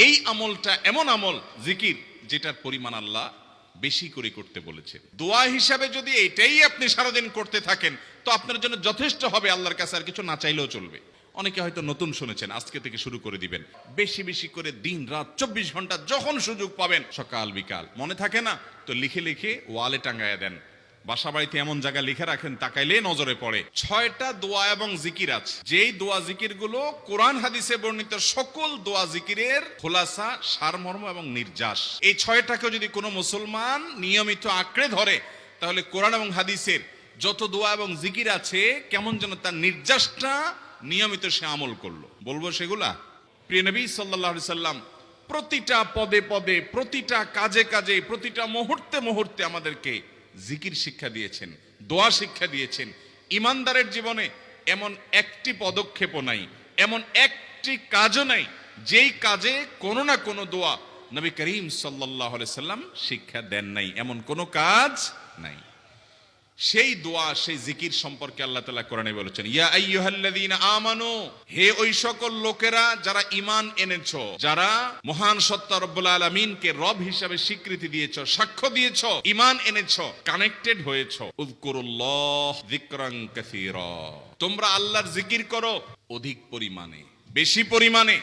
এই আমলটা এমন আমল জিকির যেটার পরিমাণ আল্লাহ বেশি করে করতে বলেছেন। দোয়া হিসাবে যদি এটাই আপনি সারাদিন করতে থাকেন তো আপনার জন্য যথেষ্ট হবে, আল্লাহর কাছে আর কিছু না চাইলেও চলবে। অনেকে হয়তো নতুন শুনেছেন, আজকে থেকে শুরু করে দিবেন, বেশি বেশি করে দিন রাত 24 ঘন্টা যখন সুযোগ পাবেন সকাল বিকাল, মনে থাকে না তো লিখে লিখে ওয়ালে টাঙ্গায়া দেন, বাসা বাড়িতে এমন জায়গা লিখে রাখেন তাকাইলে নজরে পড়ে। 6টা দোয়া এবং জিকির আছে, যেই দোয়া জিকির গুলো কোরআন হাদিসে বর্ণিত সকল দোয়া জিকিরের খোলাসা, সারমর্ম এবং নির্যাস। এই 6টাকে যদি কোনো মুসলমান নিয়মিত আঁকড়ে ধরে তাহলে কোরআন এবং হাদিসের যত দোয়া এবং জিকির আছে কেমন যেন তার নির্যাসটা নিয়মিত সে আমল করলো। বলবো সেগুলা। প্রিয় নবী সাল্লাল্লাহু আলাইহি সাল্লাম প্রতিটা পদে পদে, প্রতিটা কাজে কাজে, প্রতিটা মুহূর্তে মুহূর্তে আমাদেরকে জিকির শিক্ষা দিয়েছেন, দোয়া শিক্ষা দিয়েছেন। ইমানদারের জীবনে এমন একটি পদক্ষেপও নাই, এমন একটি কাজও নাই যেই কাজে কোনো না কোনো দোয়া নবী করিম সাল্লাল্লাহু আলাইহি সাল্লাম শিক্ষা দেন নাই, এমন কোনো কাজ নাই। সেই দোয়া, সেই জিকির সম্পর্কে আল্লাহ তাআলা কোরআনে বলেছেন, ইয়া আইয়ুহাল্লাযীনা আমানু, হে ওই সকল লোকেরা যারা ঈমান এনেছো, যারা মহান সত্তা রব্বুল আলামিনকে রব হিসাবে স্বীকৃতি দিয়েছো, সাক্ষ্য দিয়েছো, ঈমান এনেছো, কানেক্টেড হয়েছো, উযকুরুল্লাহ যিকরান কাসীরা, তোমরা আল্লাহর জিকির করো অধিক পরিমাণে, বেশি পরিমাণে।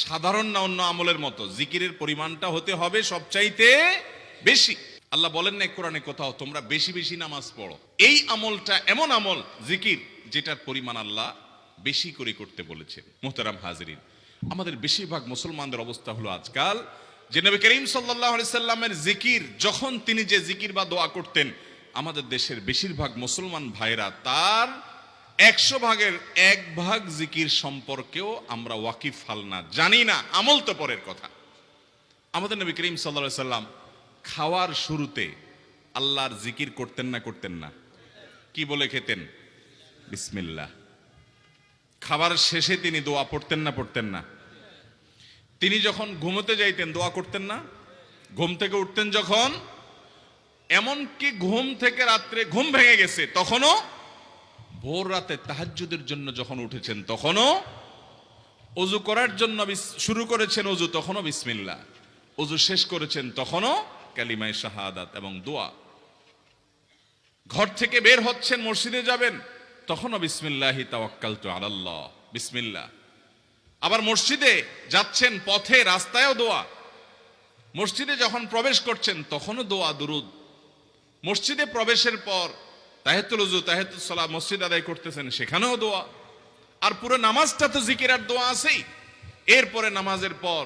সাধারণ না অন্য আমলের মতো জিকিরের পরিমাণটা হতে হবে সবচাইতে বেশি। আল্লাহ বলেন না কোরআনে কোথাও তোমরা বেশি বেশি নামাজ পড়ো। এই আমলটা এমন আমল জিকির যেটার পরিমাণ আল্লাহ বেশি করে করতে বলেছেন। মুহতারাম হাজিরিন, আমাদের বেশিরভাগ মুসলমানদের অবস্থা হলো আজকাল যে নবী করিম সাল্লাল্লাহু আলাইহি সাল্লামের জিকির, যখন তিনি যে জিকির বা দোয়া করতেন, আমাদের দেশের বেশিরভাগ মুসলমান ভাইরা তার 100 ভাগের 1 ভাগ জিকির সম্পর্কেও আমরা ওয়াকিফ হাল না, জানি না, আমল তো পরের কথা। আমাদের নবী করিম সাল্লাল্লাহু আলাইহি সাল্লাম খাওয়ার শুরুতে আল্লাহর জিকির করতেন না করতেন না? কি বলে খেতেন? বিসমিল্লাহ। খাবার শেষে তিনি দোয়া পড়তেন না পড়তেন না? তিনি যখন ঘুমোতে যাইতেন দোয়া করতেন না? ঘুম থেকে উঠতেন যখন, এমনকি ঘুম থেকে রাত্রে ঘুম ভেঙে গেছে তখনও, ভোর রাতে তাহাজ্জুদের জন্য যখন উঠেছেন তখনও, ওযু করার জন্য শুরু করেছেন ওযু তখনও বিসমিল্লাহ, ওযু শেষ করেছেন তখনও কালিমায়ে শাহাদাত এবং দোয়া। ঘর থেকে বের হচ্ছেন, মসজিদে যাবেন তখনও বিসমিল্লাহি তাওয়াক্কালতু আলাল্লাহ, বিসমিল্লাহ। আবার মসজিদে যাচ্ছেন, পথে রাস্তায়ও দোয়া। মসজিদে যখন প্রবেশ করছেন তখনও দোয়া, দুরুদ। মসজিদে প্রবেশের পর তাহিয়াতুল ওযু, তাহিয়াতুস সালাহ মসজিদ আদায় করতেছেন, সেখানেও দোয়া। আর পুরো নামাজটা তো জিকির আর দোয়া আছেই। এরপরে নামাজের পর